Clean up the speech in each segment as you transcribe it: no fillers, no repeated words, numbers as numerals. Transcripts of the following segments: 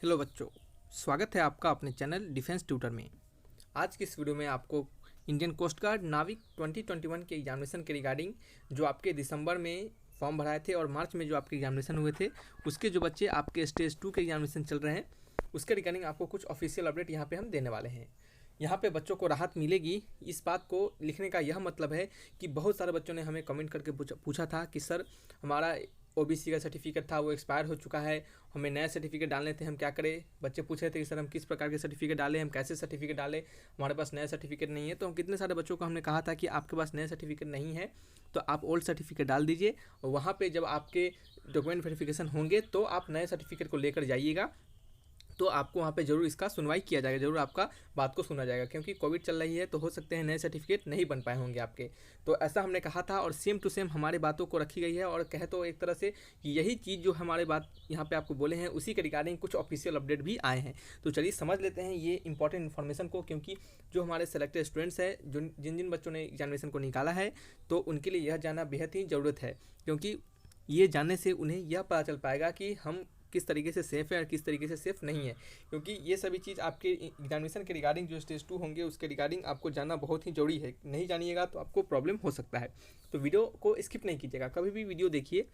Hello बच्चों, स्वागत है आपका अपने चैनल डिफेंस ट्यूटर में। आज की इस वीडियो में आपको इंडियन कोस्ट गार्ड नाविक 2021 के एग्जामिनेशन के रिगार्डिंग जो आपके दिसंबर में फॉर्म भराए थे और मार्च में जो आपके एग्जामिनेशन हुए थे उसके जो बच्चे आपके स्टेज 2 के एग्जामिनेशन चल रहे हैं उसके रिगार्डिंग आपको कुछ ऑफिशियल अपडेट यहाँ पे हम देने वाले हैं। यहाँ पे बच्चों को राहत मिलेगी। इस बात को लिखने का यह मतलब है कि बहुत सारे बच्चों ने हमें कमेंट करके पूछा था कि सर हमारा ओबीसी का सर्टिफिकेट था वो एक्सपायर हो चुका है, हमें नया सर्टिफिकेट डालने थे, हम क्या करें। बच्चे पूछ रहे थे कि सर हम किस प्रकार के सर्टिफिकेट डालें, हम कैसे सर्टिफिकेट डालें, हमारे पास नया सर्टिफिकेट नहीं है। तो हम कितने सारे बच्चों को हमने कहा था कि आपके पास नया सर्टिफिकेट नहीं है तो आप ओल्ड सर्टिफिकेट डाल दीजिए और वहाँ पे जब आपके डॉक्यूमेंट वेरिफिकेशन होंगे तो आप नए सर्टिफिकेट को लेकर जाइएगा, तो आपको वहाँ पे ज़रूर इसका सुनवाई किया जाएगा, ज़रूर आपका बात को सुना जाएगा। क्योंकि कोविड चल रही है तो हो सकते हैं नए सर्टिफिकेट नहीं बन पाए होंगे आपके। तो ऐसा हमने कहा था और सेम टू सेम हमारे बातों को रखी गई है। और कहे तो एक तरह से यही चीज़ जो हमारे बात यहाँ पे आपको बोले हैं उसी के रिगार्डिंग कुछ ऑफिशियल अपडेट भी आए हैं। तो चलिए समझ लेते हैं ये इंपॉर्टेंट इन्फॉर्मेशन को, क्योंकि जो हमारे सेलेक्टेड स्टूडेंट्स हैं जिन जिन बच्चों ने एग्जामिनेशन को निकाला है तो उनके लिए यह जानना बेहद ही ज़रूरत है। क्योंकि ये जानने से उन्हें यह पता चल पाएगा कि हम किस तरीके से सेफ़ है और किस तरीके से सेफ़ नहीं है। क्योंकि ये सभी चीज़ आपके एग्जामिनेशन के रिगार्डिंग जो स्टेज 2 होंगे उसके रिगार्डिंग आपको जानना बहुत ही ज़रूरी है। नहीं जानिएगा तो आपको प्रॉब्लम हो सकता है। तो वीडियो को स्किप नहीं कीजिएगा, कभी भी वीडियो देखिए,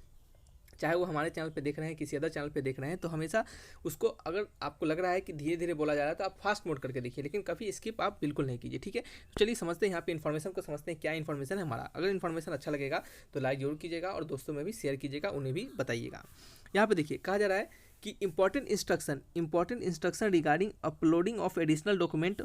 चाहे वो हमारे चैनल पे देख रहे हैं किसी अदर चैनल पे देख रहे हैं, तो हमेशा उसको अगर आपको लग रहा है कि धीरे धीरे बोला जा रहा है तो आप फास्ट मोड करके देखिए, लेकिन कभी स्किप आप बिल्कुल नहीं कीजिए। ठीक है, तो चलिए समझते हैं यहाँ पे इन्फॉर्मेशन को, समझते हैं क्या इन्फॉर्मेशन है हमारा। अगर इन्फॉर्मेशन अच्छा लगेगा तो लाइक जरूर कीजिएगा और दोस्तों में भी शेयर कीजिएगा, उन्हें भी बताइएगा। यहाँ पे देखिए कहा जा रहा है कि important instruction regarding uploading of additional document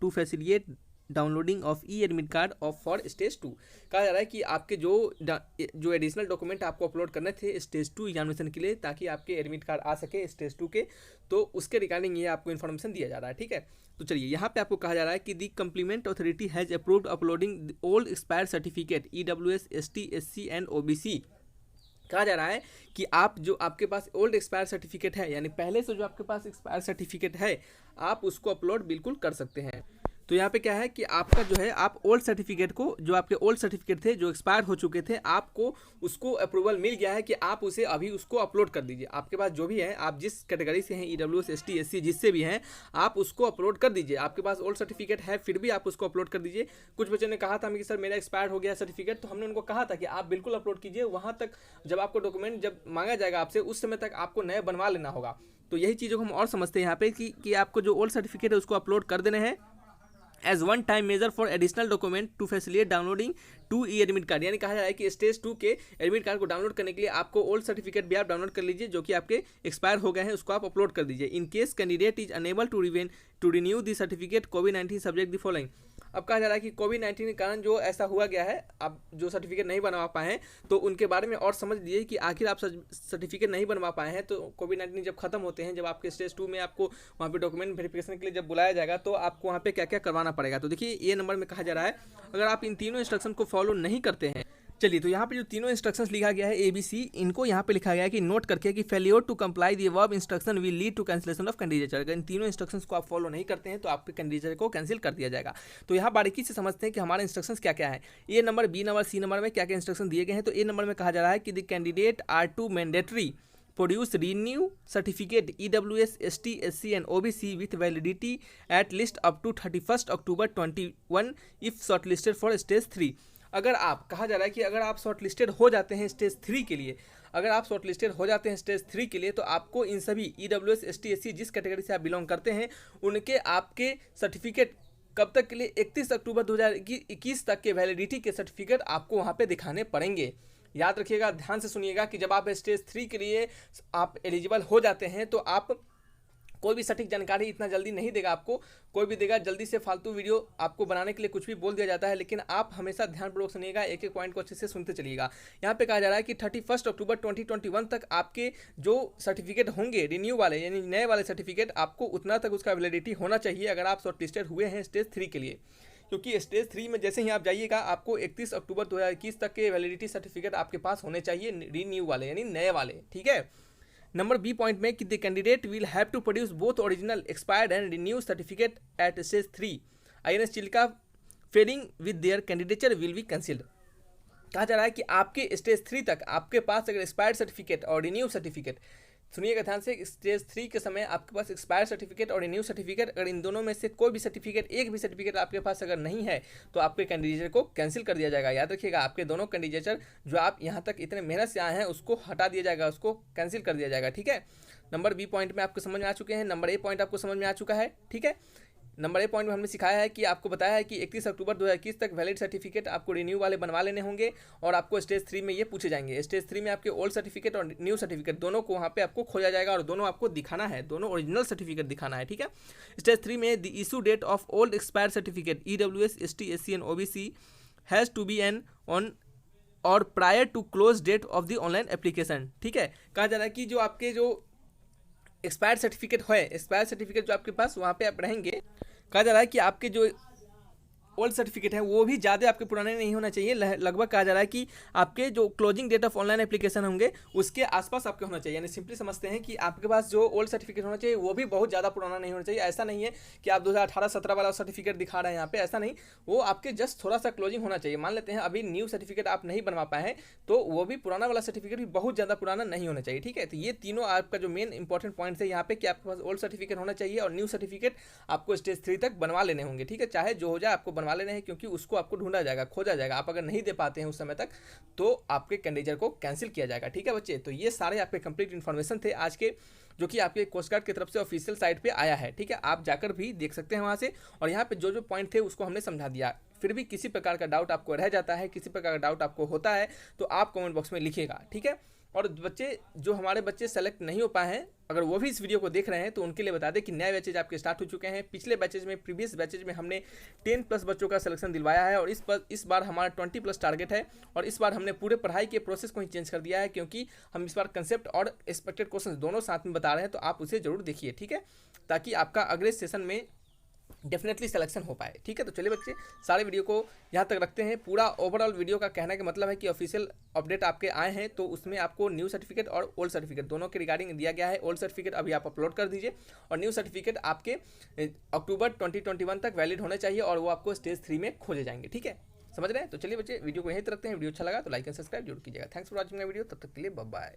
to facilitate downloading of e admit card of for stage 2। कहा जा रहा है कि आपके जो एडिशनल डॉक्यूमेंट आपको अपलोड करने थे स्टेज 2 एग्जामिनेशन के लिए ताकि आपके एडमिट कार्ड आ सके स्टेज 2 के, तो उसके रिगार्डिंग ये आपको इन्फॉर्मेशन दिया जा रहा है। ठीक है, तो चलिए यहाँ पे आपको कहा जा रहा है कि the complement authority has approved uploading old expire certificate EWS ST SC and OBC। कहा जा रहा है कि आप जो आपके पास ओल्ड एक्सपायर सर्टिफिकेट है, यानी पहले से जो आपके पास एक्सपायर सर्टिफिकेट है, आप उसको अपलोड बिल्कुल कर सकते हैं। तो यहाँ पे क्या है कि आपका जो है आप ओल्ड सर्टिफिकेट को, जो आपके ओल्ड सर्टिफिकेट थे जो एक्सपायर हो चुके थे, आपको उसको अप्रूवल मिल गया है कि आप उसे अभी उसको अपलोड कर दीजिए। आपके पास जो भी है, आप जिस कैटेगरी से हैं EWS ST SC जिससे भी हैं, आप उसको अपलोड कर दीजिए। आपके पास ओल्ड सर्टिफिकेट है फिर भी आप उसको अपलोड कर दीजिए। कुछ बच्चों ने कहा था कि सर मेरा एक्सपायर हो गया सर्टिफिकेट, तो हमने उनको कहा था कि आप बिल्कुल अपलोड कीजिए। वहाँ तक जब आपको डॉक्यूमेंट जब मांगा जाएगा आपसे, उस समय तक आपको नया बनवा लेना होगा। तो यही चीज़ों को हम और समझते हैं यहाँ पे कि आपको जो ओल्ड सर्टिफिकेट है उसको अपलोड कर देने हैं as one time measure for additional document to facilitate downloading to e admit card. यानी कहा जा रहा है कि स्टेज 2 के एडमिट कार्ड को डाउनलोड करने के लिए आपको ओल्ड सर्टिफिकेट भी आप डाउनलोड कर लीजिए जो कि आपके एक्सपायर हो गए हैं, उसको आप अपलोड कर दीजिए। In case candidate is unable to renew the certificate कोविड-19 सब्जेक्ट द फॉलोइंग। अब कहा जा रहा है कि कोविड-19 के कारण जो ऐसा हुआ गया है, आप जो सर्टिफिकेट नहीं बनवा पाए हैं तो उनके बारे में और समझ लीजिए कि आखिर आप सर्टिफिकेट नहीं बनवा पाए हैं तो कोविड-19 जब खत्म होते हैं, जब आपके स्टेज 2 में आपको वहाँ पे डॉक्यूमेंट वेरिफिकेशन के लिए जब बुलाया जाएगा तो आपको वहाँ पे क्या क्या करवाना पड़ेगा। तो देखिए ये नंबर में कहा जा रहा है अगर आप इन तीनों इंस्ट्रक्शन को फॉलो नहीं करते हैं, चलिए तो यहाँ पे जो तीनों इंस्ट्रक्शंस लिखा गया है ABC, इनको यहाँ पे लिखा गया है कि नोट करके कि failure to comply the above instruction will lead to cancellation of candidature. अगर इन तीनों इंस्ट्रक्शंस को आप फॉलो नहीं करते हैं तो आपके कैंडिडेचर को कैंसिल कर दिया जाएगा। तो यहाँ बारीकी से समझते हैं कि हमारे इंस्ट्रक्शंस क्या क्या है। A number, B number, C number में क्या क्या इंस्ट्रक्शन दिए गए हैं। तो A नंबर में कहा जा रहा है कि the candidate are to mandatory produce renew certificate EWS ST SC and OBC with validity at least up to 31st October 21 if shortlisted for stage 3। अगर आप, कहा जा रहा है कि अगर आप शॉर्टलिस्टेड हो जाते हैं स्टेज 3 के लिए, अगर आप शॉर्टलिस्टेड हो जाते हैं स्टेज 3 के लिए तो आपको इन सभी EWS ST SC जिस कैटेगरी से आप बिलोंग करते हैं उनके आपके सर्टिफिकेट कब तक के लिए 31 अक्टूबर 2021 तक के वैलिडिटी के सर्टिफिकेट आपको वहाँ पे दिखाने पड़ेंगे। याद रखिएगा, ध्यान से सुनिएगा कि जब आप स्टेज 3 के लिए आप एलिजिबल हो जाते हैं तो आप कोई भी सटीक जानकारी इतना जल्दी नहीं देगा आपको, कोई भी देगा जल्दी से फालतू वीडियो आपको बनाने के लिए कुछ भी बोल दिया जाता है। लेकिन आप हमेशा ध्यानपूर्वक सुनिएगा, एक एक पॉइंट को अच्छे से सुनते चलिएगा। यहाँ पे कहा जा रहा है कि 31 अक्टूबर 2021 तक आपके जो सर्टिफिकेट होंगे रिन्यू वाले यानी नए वाले सर्टिफिकेट, आपको उतना तक उसका वैलिडिटी होना चाहिए अगर आप शॉर्टलिस्टेड हुए हैं स्टेज 3 के लिए। क्योंकि स्टेज 3 में जैसे ही आप जाइएगा आपको 31 अक्टूबर 2021 तक के वैलिडिटी सर्टिफिकेट आपके पास होने चाहिए रिन्यू वाले यानी नए वाले। ठीक है, नंबर B पॉइंट में कि the candidate will have to produce both original expired and renew certificate at stage 3 INS Chilka failing with their candidature will be cancelled. कहा जा रहा है कि आपके स्टेज 3 तक आपके पास अगर एक्सपायर्ड सर्टिफिकेट और रिन्यू सर्टिफिकेट सुनिएगा ध्यान से, स्टेज 3 के समय आपके पास एक्सपायर सर्टिफिकेट और रिन्यू सर्टिफिकेट, अगर इन दोनों में से कोई भी सर्टिफिकेट, एक भी सर्टिफिकेट आपके पास अगर नहीं है तो आपके कैंडिडेचर को कैंसिल कर दिया जाएगा। याद रखिएगा, आपके दोनों कैंडिडेचर जो आप यहाँ तक इतने मेहनत से आए हैं उसको हटा दिया जाएगा, उसको कैंसिल कर दिया जाएगा। ठीक है, नंबर बी पॉइंट में आपको समझ में आ चुके हैं, नंबर ए पॉइंट आपको समझ में आ चुका है। ठीक है, नंबर ए पॉइंट में हमने सिखाया है कि आपको बताया है कि 31 अक्टूबर 2021 तक वैलिड सर्टिफिकेट आपको रिन्यू वाले बनवा लेने होंगे और आपको स्टेज 3 में ये पूछे जाएंगे। स्टेज 3 में आपके ओल्ड सर्टिफिकेट और न्यू सर्टिफिकेट दोनों को वहाँ पे आपको खोजा जाएगा और दोनों आपको दिखाना है, दोनों ओरिजिनल सर्टिफिकेट दिखाना है। ठीक है, स्टेज 3 में the issue date of old expire certificate EWS ST SC and OBC has to be an on or prior to close date of the online application. ठीक है, कहा जा रहा है कि जो आपके जो एक्सपायर सर्टिफिकेट है, एक्सपायर सर्टिफिकेट जो आपके पास वहाँ पे आप रहेंगे, कहा जा रहा है कि आपके जो ओल्ड सर्टिफिकेट है वो भी ज़्यादा आपके पुराने नहीं होना चाहिए। लगभग कहा जा रहा है कि आपके जो closing date of online application होंगे उसके आसपास आपके होना चाहिए। यानी सिंपली समझते हैं कि आपके पास जो ओल्ड सर्टिफिकेट होना चाहिए वो भी बहुत ज़्यादा पुराना नहीं होना चाहिए। ऐसा नहीं है कि आप 2018-17 वाला सर्टिफिकेट दिखा रहे हैं यहाँ पे, ऐसा नहीं, वो आपके जस्ट थोड़ा सा क्लोजिंग होना चाहिए। मान लेते हैं अभी न्यू सर्टिफिकेट आप नहीं बनवा पाए हैं तो वो भी पुराना वाला सर्टिफिकेट भी बहुत ज़्यादा पुराना नहीं होना चाहिए। ठीक है, तो ये तीनों आपका जो मेन इंपॉर्टेंट पॉइंट है यहाँ पे कि आपके पास ओल्ड सर्टिफिकेट होना चाहिए और न्यू सर्टिफिकेट आपको स्टेज 3 तक बनवा लेने होंगे। ठीक है, चाहे जो हो जाए आपको बनवा लेने हैं, क्योंकि उसको आपको ढूंढा जाएगा, खोजा जाएगा। आप अगर नहीं दे पाते हैं उस समय तक तो आपके कैंडिडेट को कैंसिल किया जाएगा। ठीक है बच्चे, तो ये सारे आपके कंप्लीट इन्फॉर्मेशन थे आज के, जो कि आपके कोस्ट गार्ड की तरफ से ऑफिशियल साइट पे आया है। ठीक है, आप जाकर भी देख सकते हैं वहाँ से, और यहाँ पे जो जो पॉइंट थे उसको हमने समझा दिया। फिर भी किसी प्रकार का डाउट आपको रह जाता है, किसी प्रकार का डाउट आपको होता है तो आप कमेंट बॉक्स में लिखिएगा। ठीक है, और बच्चे जो हमारे बच्चे सेलेक्ट नहीं हो पाए हैं, अगर वो भी इस वीडियो को देख रहे हैं तो उनके लिए बता दें कि नए बैचेज आपके स्टार्ट हो चुके हैं। पिछले बैचेज में, प्रीवियस बैचेज में हमने 10+ बच्चों का सिलेक्शन दिलवाया है और इस बार हमारा 20+ टारगेट है। और इस बार हमने पूरे पढ़ाई के प्रोसेस को ही चेंज कर दिया है, क्योंकि हम इस बार कंसेप्ट और एक्सपेक्टेड क्वेश्चन दोनों साथ में बता रहे हैं, तो आप उसे जरूर देखिए। ठीक है, ताकि आपका अगले सेशन में डेफिनेटली सिलेक्शन हो पाए। ठीक है, तो चलिए बच्चे, सारे वीडियो को यहाँ तक रखते हैं। पूरा ओवरऑल वीडियो का कहने का मतलब है कि ऑफिशियल अपडेट आपके आए हैं तो उसमें आपको न्यू सर्टिफिकेट और ओल्ड सर्टिफिकेट दोनों के रिगार्डिंग दिया गया है। ओल्ड सर्टिफिकेट अभी आप अपलोड कर दीजिए और न्यू सर्टिफिकेट आपके अक्टूबर 2021 तक वैलिड होने चाहिए और वो आपको स्टेज 3 में खोजे जाएंगे। ठीक है, समझ रहे हैं? तो चलिए बच्चे, वीडियो को यहीं तक रखते हैं। वीडियो अच्छा लगा तो लाइक एंड सब्सक्राइब जरूर कीजिएगा। Thanks for watching my video, तब तक के लिए बाय बाय।